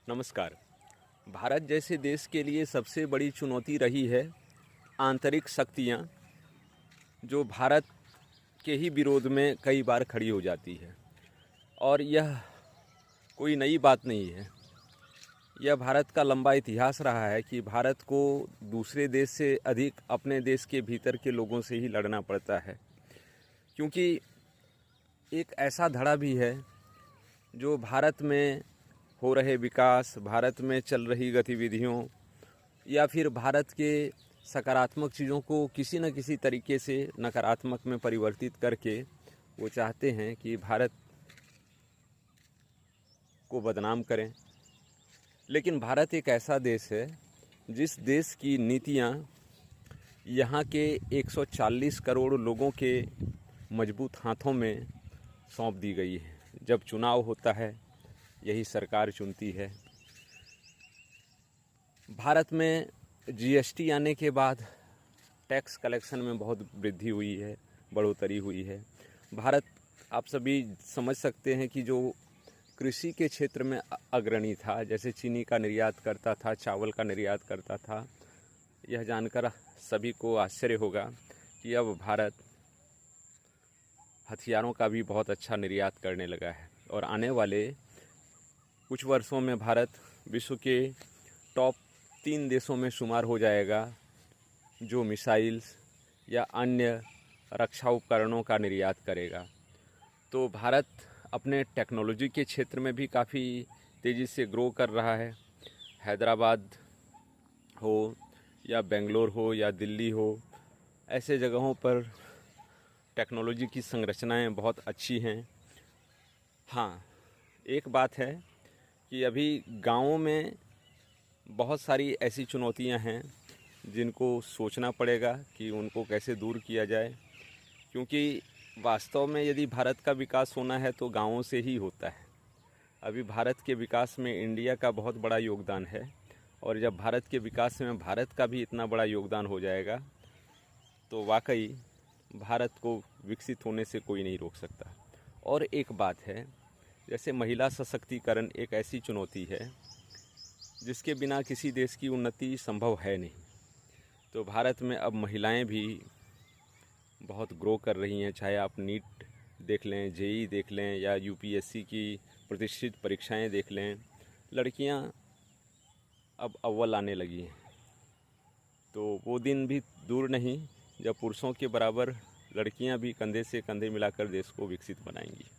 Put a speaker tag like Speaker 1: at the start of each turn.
Speaker 1: नमस्कार। भारत जैसे देश के लिए सबसे बड़ी चुनौती रही है आंतरिक शक्तियाँ, जो भारत के ही विरोध में कई बार खड़ी हो जाती है। और यह कोई नई बात नहीं है। यह भारत का लंबा इतिहास रहा है कि भारत को दूसरे देश से अधिक अपने देश के भीतर के लोगों से ही लड़ना पड़ता है, क्योंकि एक ऐसा धड़ा भी है जो भारत में हो रहे विकास, भारत में चल रही गतिविधियों या फिर भारत के सकारात्मक चीज़ों को किसी न किसी तरीके से नकारात्मक में परिवर्तित करके वो चाहते हैं कि भारत को बदनाम करें। लेकिन भारत एक ऐसा देश है जिस देश की नीतियाँ यहाँ के 140 करोड़ लोगों के मजबूत हाथों में सौंप दी गई है। जब चुनाव होता है, यही सरकार चुनती है। भारत में जीएसटी आने के बाद टैक्स कलेक्शन में बहुत वृद्धि हुई है, बढ़ोतरी हुई है। भारत, आप सभी समझ सकते हैं कि जो कृषि के क्षेत्र में अग्रणी था, जैसे चीनी का निर्यात करता था, चावल का निर्यात करता था, यह जानकर सभी को आश्चर्य होगा कि अब भारत हथियारों का भी बहुत अच्छा निर्यात करने लगा है। और आने वाले कुछ वर्षों में भारत विश्व के टॉप 3 देशों में शुमार हो जाएगा जो मिसाइल्स या अन्य रक्षा उपकरणों का निर्यात करेगा। तो भारत अपने टेक्नोलॉजी के क्षेत्र में भी काफ़ी तेज़ी से ग्रो कर रहा है। हैदराबाद हो या बेंगलोर हो या दिल्ली हो, ऐसे जगहों पर टेक्नोलॉजी की संरचनाएं बहुत अच्छी हैं। हाँ, एक बात है कि अभी गाँवों में बहुत सारी ऐसी चुनौतियां हैं जिनको सोचना पड़ेगा कि उनको कैसे दूर किया जाए, क्योंकि वास्तव में यदि भारत का विकास होना है तो गाँवों से ही होता है। अभी भारत के विकास में इंडिया का बहुत बड़ा योगदान है, और जब भारत के विकास में भारत का भी इतना बड़ा योगदान हो जाएगा तो वाकई भारत को विकसित होने से कोई नहीं रोक सकता। और एक बात है, जैसे महिला सशक्तिकरण एक ऐसी चुनौती है जिसके बिना किसी देश की उन्नति संभव है नहीं। तो भारत में अब महिलाएं भी बहुत ग्रो कर रही हैं। चाहे आप नीट देख लें, जेईई देख लें या यूपीएससी की प्रतिष्ठित परीक्षाएं देख लें, लड़कियां अब अव्वल आने लगी हैं। तो वो दिन भी दूर नहीं जब पुरुषों के बराबर लड़कियां भी कंधे से कंधे मिलाकर देश को विकसित बनाएंगी।